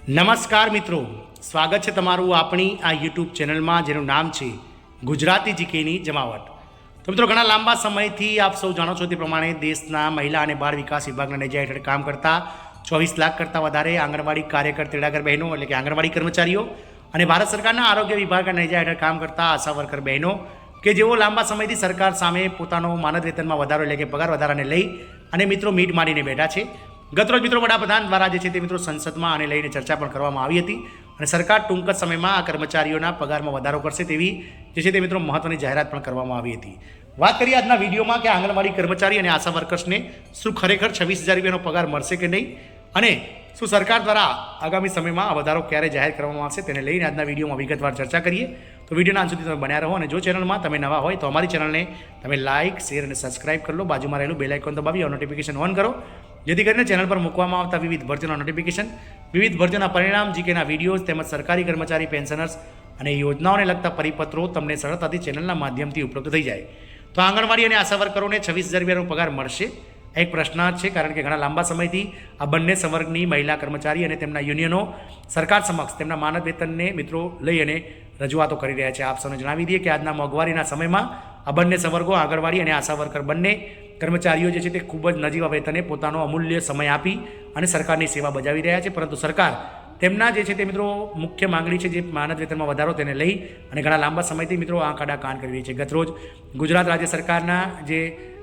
નમસ્કાર મિત્રો, સ્વાગત છે તમારું આપણી આ યુટ્યુબ ચેનલમાં જેનું નામ છે ગુજરાતી જીકેની જમાવટ. તો મિત્રો, ઘણા લાંબા સમયથી આપ સૌ જાણો છો તે પ્રમાણે દેશના મહિલા અને બાળ વિકાસ વિભાગના નેજા હેઠળ કામ કરતા 24 લાખ કરતાં વધારે આંગણવાડી કાર્યકર તેડાગર બહેનો એટલે કે આંગણવાડી કર્મચારીઓ અને ભારત સરકારના આરોગ્ય વિભાગના નેજા હેઠળ કામ કરતા આશા વર્કર બહેનો કે જેઓ લાંબા સમયથી સરકાર સામે પોતાનો માનદ વેતનમાં વધારો એટલે કે પગાર વધારાને લઈ અને મિત્રો મીટ માંડીને બેઠા છે. ગતરોજ મિત્રો વડાપ્રધાન દ્વારા જે છે તે મિત્રો સંસદમાં આને લઈને ચર્ચા પણ કરવામાં આવી હતી અને સરકાર ટૂંક જ સમયમાં આ કર્મચારીઓના પગારમાં વધારો કરશે તેવી જે છે તે મિત્રો મહત્વની જાહેરાત પણ કરવામાં આવી હતી. વાત કરીએ આજના વિડીયોમાં કે આંગણવાડી કર્મચારી અને આશા વર્કર્સને શું ખરેખર 26,000 રૂપિયાનો પગાર મળશે કે નહીં અને શું સરકાર દ્વારા આગામી સમયમાં આ વધારો ક્યારે જાહેર કરવામાં આવશે તેને લઈને આજના વિડીયોમાં વિગતવાર ચર્ચા કરીએ. તો વિડીયોના અંત સુધી તમે બન્યા રહો અને જો ચેનલમાં તમે નવા હોય તો અમારી ચેનલને તમે લાઇક, શેર અને સબસ્ક્રાઇબ કરી લો. બાજુમાં રહેલું બેલ આઇકોન દબાવી નોટિફિકેશન ઓન કરો જેથી કરીને ચેનલ પર મૂકવામાં આવતા વિવિધ ભરતીઓના નોટિફિકેશન, વિવિધ ભરતીઓના પરિણામ, જીકેના વિડીયોઝ તેમજ સરકારી કર્મચારી પેન્શનર્સ અને યોજનાઓને લગતા પરિપત્રો તમને સરળતાથી ચેનલના માધ્યમથી ઉપલબ્ધ થઈ જાય. તો આંગણવાડી અને આશા વર્કરોને 26,000 રૂપિયાનો પગાર મળશે? એક પ્રશ્ન છે, કારણ કે ઘણા લાંબા સમયથી આ બંને સંવર્ગની મહિલા કર્મચારી અને તેમના યુનિયનો સરકાર સમક્ષ તેમના માનદ વેતનને મિત્રો લઈ અને રજૂઆતો કરી રહ્યા છે. આપ સૌને જણાવી દઈએ કે આજના મોંઘવારીના સમયમાં આ બંને સંવર્ગો આંગણવાડી અને આશા વર્કર બંને કર્મચારીઓ જે છે તે ખૂબ જ નજીવા વેતને પોતાનો અમૂલ્ય સમય આપી અને સરકારની સેવા બજાવી રહ્યા છે, પરંતુ સરકાર તેમના જે છે તે મિત્રો મુખ્ય માંગણી છે જે માનદ વેતનમાં વધારો તેને લઈ અને ઘણા લાંબા સમયથી મિત્રો આંખ આડા કાન કરી રહી છે. ગતરોજ ગુજરાત રાજ્ય સરકારના જે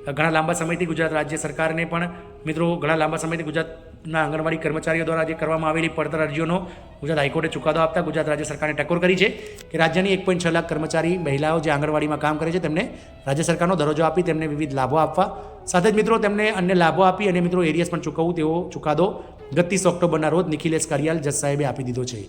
ઘણા લાંબા સમયથી ગુજરાત રાજ્ય સરકારને પણ મિત્રો ઘણા લાંબા સમયથી ગુજરાતના આંગણવાડી કર્મચારીઓ દ્વારા જે કરવામાં આવેલી પડતર અરજીઓનો ગુજરાત હાઈકોર્ટે ચુકાદો આપતા ગુજરાત રાજ્ય સરકારને ટકોર કરી છે કે રાજ્યની 1.6 લાખ કર્મચારી મહિલાઓ જે આંગણવાડીમાં કામ કરે છે તેમને રાજ્ય સરકારનો દરજ્જો આપી તેમને વિવિધ લાભો આપવા સાથે જ મિત્રો તેમને અન્ય લાભો આપી અને મિત્રો એરિયસ પણ ચૂકવવું તેવો ચુકાદો ગત 30 ઓક્ટોબરના રોજ નિખિલેશ કારિયાલ જજ સાહેબે આપી દીધો છે.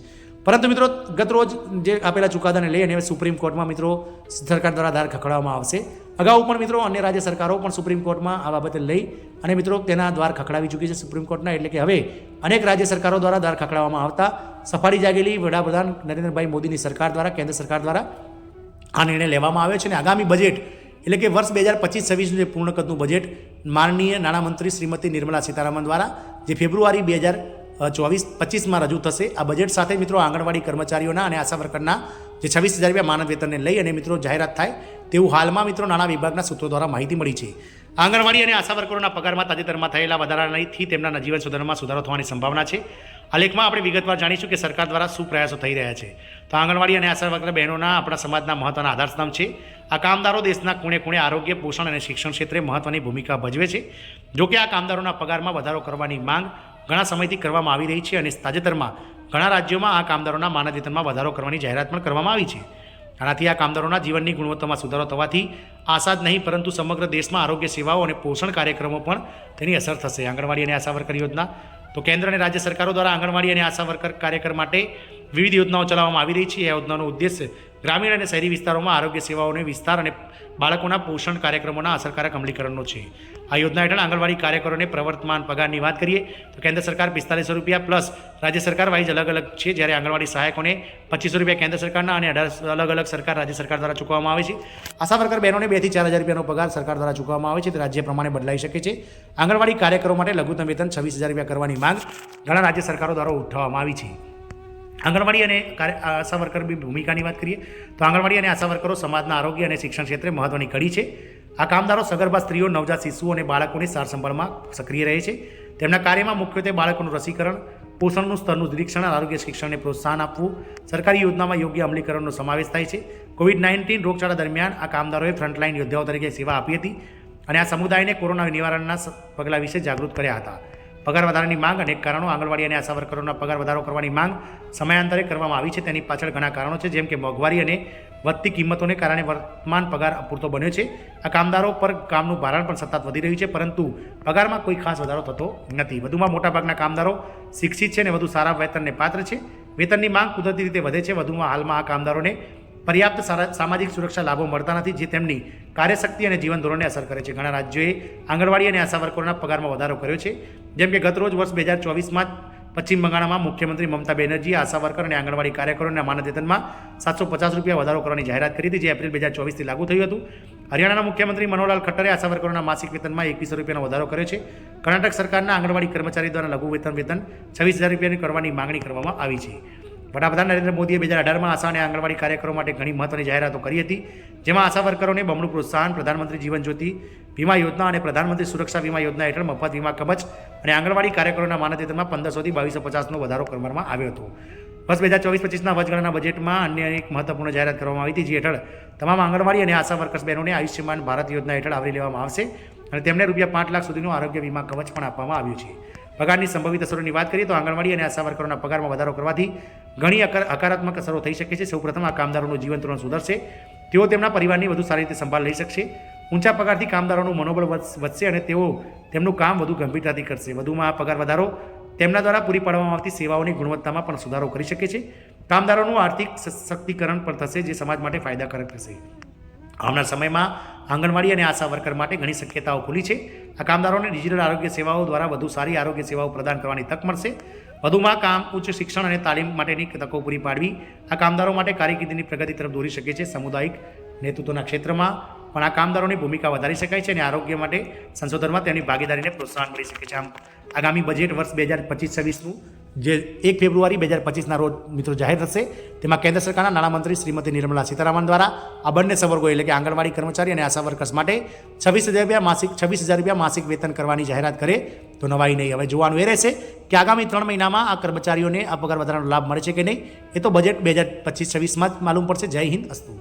પરંતુ મિત્રો ગતરોજ જે આપેલા ચુકાદાને લઈ અને સુપ્રીમ કોર્ટમાં મિત્રો સરકાર દ્વારા ધાર ખખડાવવામાં આવશે. અગાઉ પણ મિત્રો અન્ય રાજ્ય સરકારો પણ સુપ્રીમ કોર્ટમાં આ બાબતે લઈ અને મિત્રો તેના દ્વાર ખખડાવી ચૂકી છે સુપ્રીમ કોર્ટના. એટલે કે હવે અનેક રાજ્ય સરકારો દ્વારા ધાર ખખડાવવામાં આવતા સફાળી જાગેલી વડાપ્રધાન નરેન્દ્રભાઈ મોદીની સરકાર દ્વારા, કેન્દ્ર સરકાર દ્વારા આ નિર્ણય લેવામાં આવ્યો છે અને આગામી બજેટ એટલે કે વર્ષ 2025-26 જે પૂર્ણ કદનું બજેટ માનનીય નાણામંત્રી શ્રીમતી નિર્મલા સીતારામન દ્વારા જે ફેબ્રુઆરી 2024-25માં રજૂ થશે. આ બજેટ સાથે મિત્રો આંગણવાડી કર્મચારીઓના અને આશા વર્કરના જે 26,000 રૂપિયા માનદ વેતનને લઈ અને મિત્રો જાહેરાત થાય તેવું હાલમાં મિત્રો નાણાં વિભાગના સૂત્રો દ્વારા માહિતી મળી છે. આંગણવાડી અને આશા વર્કરોના પગારમાં તાજેતરમાં થયેલા વધારાથી તેમના નજીવન સુધારમાં સુધારો થવાની સંભાવના છે. આ લેખમાં આપણે વિગતવાર જાણીશું કે સરકાર દ્વારા શું પ્રયાસો થઈ રહ્યા છે. તો આંગણવાડી અને આશા વર્કર બહેનોના આપણા સમાજના મહત્વના આધારસ્તંભ છે. આ કામદારો દેશના ખૂણે ખૂણે આરોગ્ય, પોષણ અને શિક્ષણ ક્ષેત્રે મહત્વની ભૂમિકા ભજવે છે. જોકે આ કામદારોના પગારમાં વધારો કરવાની માંગ ઘણા સમયથી કરવામાં આવી રહી છે અને તાજેતરમાં ઘણા રાજ્યોમાં આ કામદારોના માનદ વેતનમાં વધારો કરવાની જાહેરાત પણ કરવામાં આવી છે. આનાથી આ કામદારોના જીવનની ગુણવત્તામાં સુધારો થવાથી આશા જ નહીં પરંતુ સમગ્ર દેશમાં આરોગ્ય સેવાઓ અને પોષણ કાર્યક્રમો પણ તેની અસર થશે. આંગણવાડી અને આશા વર્કર યોજના તો કેન્દ્ર અને રાજ્ય સરકારો દ્વારા આંગણવાડી અને આશા વર્કર કાર્યકર માટે વિવિધ યોજનાઓ ચલાવવામાં આવી રહી છે. આ યોજનાનો ઉદ્દેશ્ય ગ્રામીણ અને શહેરી વિસ્તારોમાં આરોગ્ય સેવાઓને વિસ્તાર અને બાળકોના પોષણ કાર્યક્રમોના અસરકારક અમલીકરણનો છે. આ યોજના હેઠળ આંગણવાડી કાર્યકરોને પ્રવર્તમાન પગારની વાત કરીએ તો કેન્દ્ર સરકાર 4500 રૂપિયા પ્લસ રાજ્ય સરકાર વાઇઝ અલગ અલગ છે, જ્યારે આંગણવાડી સહાયકોને 2500 રૂપિયા કેન્દ્ર સરકારના અને 18 અલગ અલગ સરકાર રાજ્ય સરકાર દ્વારા ચૂકવવામાં આવે છે. આશા વર્કર બહેનોને 2 થી 4,000 રૂપિયાનો પગાર સરકાર દ્વારા ચૂકવવામાં આવે છે. તે રાજ્ય પ્રમાણે બદલાઈ શકે છે. આંગણવાડી કાર્યકરો માટે લઘુત્તમ વેતન 26,000 રૂપિયા કરવાની માંગ ઘણા રાજ્ય સરકારો દ્વારા ઉઠાવવામાં આવી છે. આંગણવાડી અને આશા વર્કરની ભૂમિકાની વાત કરીએ તો આંગણવાડી અને આશા વર્કરો સમાજના આરોગ્ય અને શિક્ષણ ક્ષેત્રે મહત્વની કડી છે. આ કામદારો સગર્ભા સ્ત્રીઓ, નવજાત શિશુઓ અને બાળકોની સાર સંભાળમાં સક્રિય રહે છે. તેમના કાર્યમાં મુખ્યત્વે બાળકોનું રસીકરણ, પોષણનું સ્તરનું નિરીક્ષણ, આરોગ્ય શિક્ષણને પ્રોત્સાહન આપવું, સરકારી યોજનામાં યોગ્ય અમલીકરણનો સમાવેશ થાય છે. કોવિડ-19 રોગચાળા દરમિયાન આ કામદારોએ ફ્રન્ટલાઇન યોદ્ધાઓ તરીકે સેવા આપી હતી અને આ સમુદાયને કોરોના નિવારણના પગલાં વિશે જાગૃત કર્યા હતા. પગાર વધારાની માંગ અનેક કારણો. આંગણવાડી અને આશા વર્કરોના પગાર વધારો કરવાની માંગ સમયાંતરે કરવામાં આવી છે. તેની પાછળ ઘણા કારણો છે, જેમ કે મોંઘવારી અને વધતી કિંમતોને કારણે વર્તમાન પગાર અપૂરતો બન્યો છે. આ કામદારો પર કામનું ભારણ પણ સતત વધી રહ્યું છે, પરંતુ પગારમાં કોઈ ખાસ વધારો થતો નથી. વધુમાં મોટાભાગના કામદારો શિક્ષિત છે અને વધુ સારા વેતનને પાત્ર છે. વેતનની માંગ કુદરતી રીતે વધે છે. વધુમાં હાલમાં આ કામદારોને પર્યાપ્ત સામાજિક સુરક્ષા લાભો મળતા નથી, જે તેમની કાર્યશક્તિ અને જીવન ધોરણને અસર કરે છે. ઘણા રાજ્યોએ આંગણવાડી અને આશા વર્કરોના પગારમાં વધારો કર્યો છે, જેમ કે ગતરોજ વર્ષ 2024માં પશ્ચિમ બંગાળમાં મુખ્યમંત્રી મમતા બેનર્જીએ આશા વર્કર અને આંગણવાડી કાર્યકરોના માનદ વેતનમાં 750 રૂપિયા વધારો કરવાની જાહેરાત કરી હતી, જે એપ્રિલ 2024થી લાગુ થયું હતું. હરિયાણાના મુખ્યમંત્રી મનોહરલાલ ખટ્ટરે આશા વર્કરોના માસિક વેતનમાં 2100 રૂપિયાનો વધારો કર્યો છે. કર્ણાટક સરકારના આંગણવાડી કર્મચારી દ્વારા લઘુ વેતન 26,000 રૂપિયાની કરવાની માંગણી કરવામાં આવી છે. વડાપ્રધાન નરેન્દ્ર મોદીએ 2018માં આશા અને આંગણવાડી કાર્યકરો માટે ઘણી મહત્વની જાહેરાતો કરી હતી, જેમાં આશા વર્કરોને બમણું પ્રોત્સાહન, પ્રધાનમંત્રી જીવન જ્યોતિ વીમા યોજના અને પ્રધાનમંત્રી સુરક્ષા વીમા યોજના હેઠળ મફત વીમા કવચ અને આંગણવાડી કાર્યકરોના માનદ વેતનમાં 1500થી 2250નો વધારો કરવામાં આવ્યો હતો. વર્ષ 2024-25ના વચગાળાના બજેટમાં અન્ય એક મહત્વપૂર્ણ જાહેરાત કરવામાં આવી હતી, જે હેઠળ તમામ આંગણવાડી અને આશા વર્કર્સ બહેનોને આયુષ્યમાન ભારત યોજના હેઠળ આવરી લેવામાં આવશે અને તેમને રૂપિયા 5 લાખ સુધીનું આરોગ્ય વીમા કવચ પણ આપવામાં આવ્યું છે. પગારની સંભવિત અસરોની વાત કરીએ તો આંગણવાડી અને આશા વર્કરોના પગારમાં વધારો કરવાથી ઘણી હકારાત્મક અસરો થઈ શકે છે. સૌપ્રથમ આ કામદારોનું જીવન ધોરણ સુધરશે, તેઓ તેમના પરિવારની વધુ સારી રીતે સંભાળ લઈ શકશે. ઊંચા પગારથી કામદારોનું મનોબળ વધશે અને તેઓ તેમનું કામ વધુ ગંભીરતાથી કરશે. વધુમાં આ પગાર વધારો તેમના દ્વારા પૂરી પાડવામાં આવતી સેવાઓની ગુણવત્તામાં પણ સુધારો કરી શકે છે. કામદારોનું આર્થિક સશક્તિકરણ પણ થશે, જે સમાજ માટે ફાયદાકારક થશે. આવનાર સમયમાં આંગણવાડી અને આશા વર્કર માટે ઘણી શક્યતાઓ ખુલી છે. આ કામદારોને ડિજિટલ આરોગ્ય સેવાઓ દ્વારા વધુ સારી આરોગ્ય સેવાઓ પ્રદાન કરવાની તક મળશે. વધુમાં ઉચ્ચ શિક્ષણ અને તાલીમ માટેની તકો પૂરી પાડવી આ કામદારો માટે કારકિર્દીની પ્રગતિ તરફ દોરી શકે છે. સામુદાયિક નેતૃત્વના ક્ષેત્રમાં પણ આ કામદારોની ભૂમિકા વધારી શકાય છે અને આરોગ્ય માટે સંશોધનમાં તેમની ભાગીદારીને પ્રોત્સાહન મળી શકે છે. આમ આગામી બજેટ વર્ષ 2025-26નું જે 1 ફેબ્રુઆરી 2025ના રોજ મિત્રો જાહેર થશે, તેમાં કેન્દ્ર સરકારના નાણામંત્રી શ્રીમતી નિર્મલા સીતારામન દ્વારા આ બંને સંવર્ગો એટલે કે આંગણવાડી કર્મચારી અને આશા વર્કર્સ માટે 26,000 રૂપિયા માસિક વેતન કરવાની જાહેરાત કરે તો નવાઈ નહીં. હવે જોવાનું એ રહેશે કે આગામી 3 મહિનામાં આ કર્મચારીઓને આ પગાર વધારાનો લાભ મળે છે કે નહીં. એ તો બજેટ 2025-26માં જ માલુમ પડશે. જય હિન્દ, અસ્તુ.